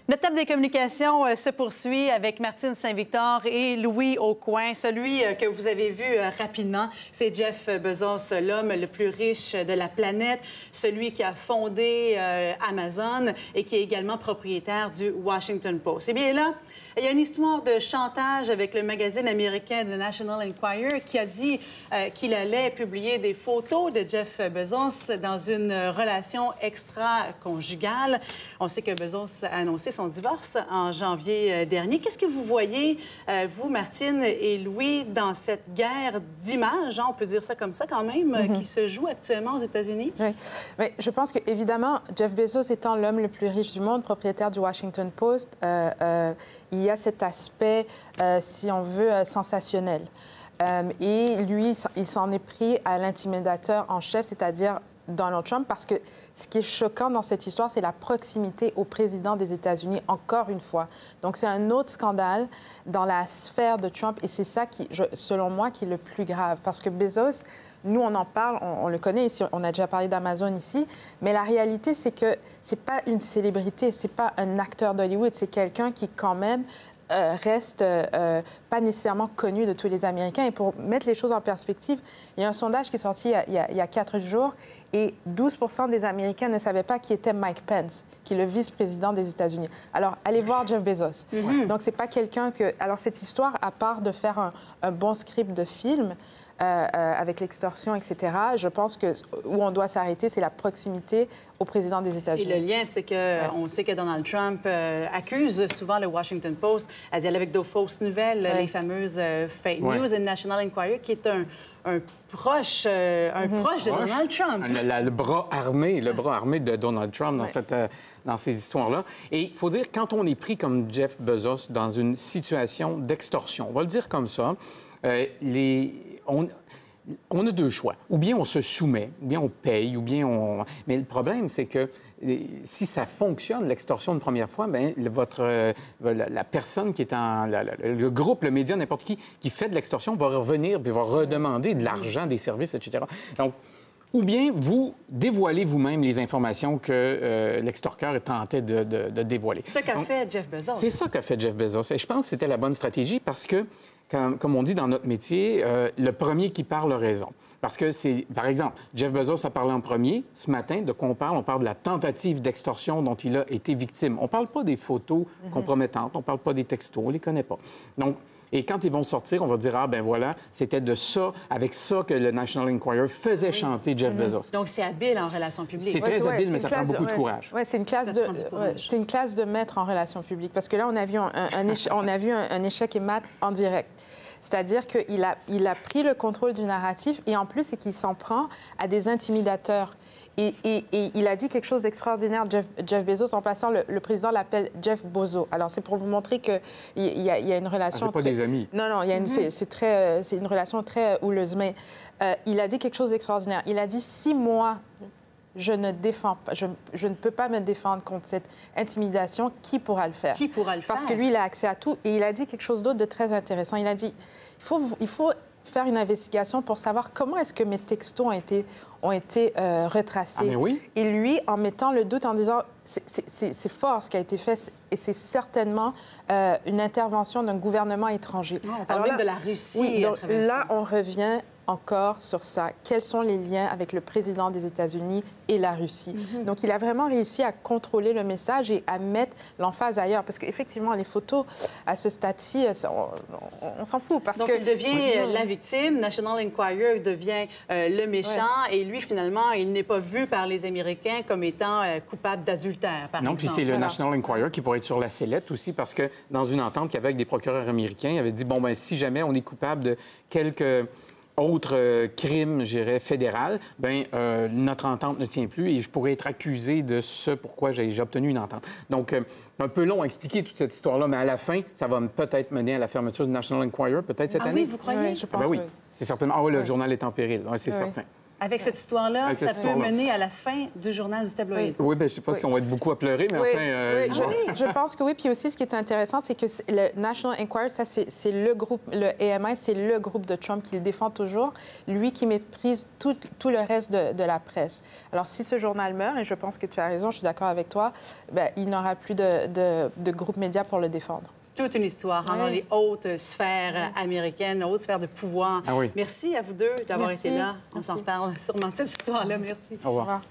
Notre table des communications se poursuit avec Martine Saint-Victor et Louis Aucoin. Celui que vous avez vu rapidement, c'est Jeff Bezos, l'homme le plus riche de la planète, celui qui a fondé Amazon et qui est également propriétaire du Washington Post. Eh bien là, il y a une histoire de chantage avec le magazine américain The National Enquirer qui a dit qu'il allait publier des photos de Jeff Bezos dans une relation extra-conjugale. On sait que Bezos a annoncé son divorce en janvier dernier. Qu'est-ce que vous voyez, vous, Martine et Louis, dans cette guerre d'images, hein, on peut dire ça comme ça quand même, qui se joue actuellement aux États-Unis? Oui. Oui, je pense qu'évidemment, Jeff Bezos étant l'homme le plus riche du monde, propriétaire du Washington Post, il y a cet aspect, si on veut, sensationnel. Et lui, il s'en est pris à l'intimidateur en chef, c'est-à-dire Donald Trump, parce que ce qui est choquant dans cette histoire, c'est la proximité au président des États-Unis, encore une fois. Donc, c'est un autre scandale dans la sphère de Trump, et c'est ça, qui, selon moi, qui est le plus grave. Parce que Bezos, nous, on en parle, on le connaît ici, on a déjà parlé d'Amazon ici, mais la réalité, c'est que c'est pas une célébrité, c'est pas un acteur d'Hollywood, c'est quelqu'un qui, quand même, reste pas nécessairement connu de tous les Américains. Et pour mettre les choses en perspective, il y a un sondage qui est sorti il y a 4 jours et 12 % des Américains ne savaient pas qui était Mike Pence, qui est le vice-président des États-Unis. Alors, allez voir Jeff Bezos. Donc, c'est pas quelqu'un que... Alors, cette histoire, à part de faire un bon script de film, avec l'extorsion, etc., je pense que où on doit s'arrêter, c'est la proximité au président des États-Unis. Et le lien, c'est que on sait que Donald Trump accuse souvent le Washington Post à dire avec de fausses nouvelles, les fameuses fake news, et National Enquirer, qui est un proche de Donald Trump. Le bras armé de Donald Trump dans ces histoires-là. Et il faut dire, quand on est pris comme Jeff Bezos dans une situation d'extorsion, on va le dire comme ça, on a deux choix. Ou bien on se soumet, ou bien on paye, ou bien on... Mais le problème, c'est que si ça fonctionne, l'extorsion une première fois, bien, la personne qui est le groupe, le média, n'importe qui fait de l'extorsion va revenir et va redemander de l'argent, des services, etc. Donc, ou bien vous dévoilez vous-même les informations que l'extorqueur tentait de dévoiler. C'est ça qu'a fait Jeff Bezos. C'est ça qu'a fait Jeff Bezos. Et je pense que c'était la bonne stratégie parce que, comme on dit dans notre métier, le premier qui parle a raison. Parce que c'est, par exemple, Jeff Bezos a parlé en premier. Ce matin, de quoi on parle? On parle de la tentative d'extorsion dont il a été victime. On ne parle pas des photos compromettantes, on ne parle pas des textos, on ne les connaît pas. Donc, et quand ils vont sortir, on va dire, ah ben voilà, c'était de ça, avec ça que le National Enquirer faisait chanter Jeff Bezos. Donc, c'est habile en relations publiques. C'est très habile, mais ça prend beaucoup de courage. Oui, c'est une classe de maître en relations publiques. Parce que là, on a vu un échec et mat en direct. C'est-à-dire qu'il a pris le contrôle du narratif et en plus, c'est qu'il s'en prend à des intimidateurs. Et il a dit quelque chose d'extraordinaire, Jeff Bezos. En passant, le président l'appelle Jeff Bozo. Alors, c'est pour vous montrer qu'il y a une relation... c'est pas des amis. Non, c'est une relation très houleuse. Mais il a dit quelque chose d'extraordinaire. Il a dit, si moi, je ne peux pas me défendre contre cette intimidation, qui pourra le faire? Qui pourra le faire? Parce que lui, il a accès à tout. Et il a dit quelque chose d'autre de très intéressant. Il a dit, il faut faire une investigation pour savoir comment est-ce que mes textos ont été retracés. Ah, mais oui. Et lui, en mettant le doute, en disant, c'est fort ce qui a été fait, et c'est certainement une intervention d'un gouvernement étranger. On parle même de la Russie. Oui, donc là, on revient encore sur ça. Quels sont les liens avec le président des États-Unis et la Russie? Donc, il a vraiment réussi à contrôler le message et à mettre l'emphase ailleurs. Parce qu'effectivement, les photos, à ce stade-ci, on s'en fout. Donc, il devient la victime. National Enquirer devient le méchant. Et lui, finalement, il n'est pas vu par les Américains comme étant coupable d'adultère, par exemple. Non, puis c'est le National Enquirer qui pourrait être sur la sellette aussi, parce que dans une entente qu'il y avait avec des procureurs américains, il avait dit, bon, ben si jamais on est coupable de quelques autre crime, je dirais, fédéral, bien, notre entente ne tient plus et je pourrais être accusé de ce pourquoi j'ai obtenu une entente. Donc, un peu long à expliquer toute cette histoire-là, mais à la fin, ça va peut-être mener à la fermeture du National Enquirer, peut-être cette année. Ah oui, vous croyez? Oui, je pense oui. que oui. C'est certainement... Ah oui, le journal est en péril, c'est certain. Avec cette histoire-là, Avec cette ça peut histoire-là. mener à la fin du journal du tabloïd. Oui, bien, je ne sais pas si on va être beaucoup à pleurer, mais Oui, enfin... oui, je pense que oui. Puis aussi, ce qui est intéressant, c'est que le National Enquirer, ça, c'est le groupe, le AMI, c'est le groupe de Trump qui le défend toujours, lui qui méprise tout le reste de la presse. Alors, si ce journal meurt, et je pense que tu as raison, je suis d'accord avec toi, bien, il n'aura plus de groupe média pour le défendre. Toute une histoire dans les hautes sphères américaines, hautes sphères de pouvoir. Ah oui. Merci à vous deux d'avoir Merci. été là. On Merci. s'en reparle sûrement de cette histoire-là. Merci. Au revoir. Au revoir.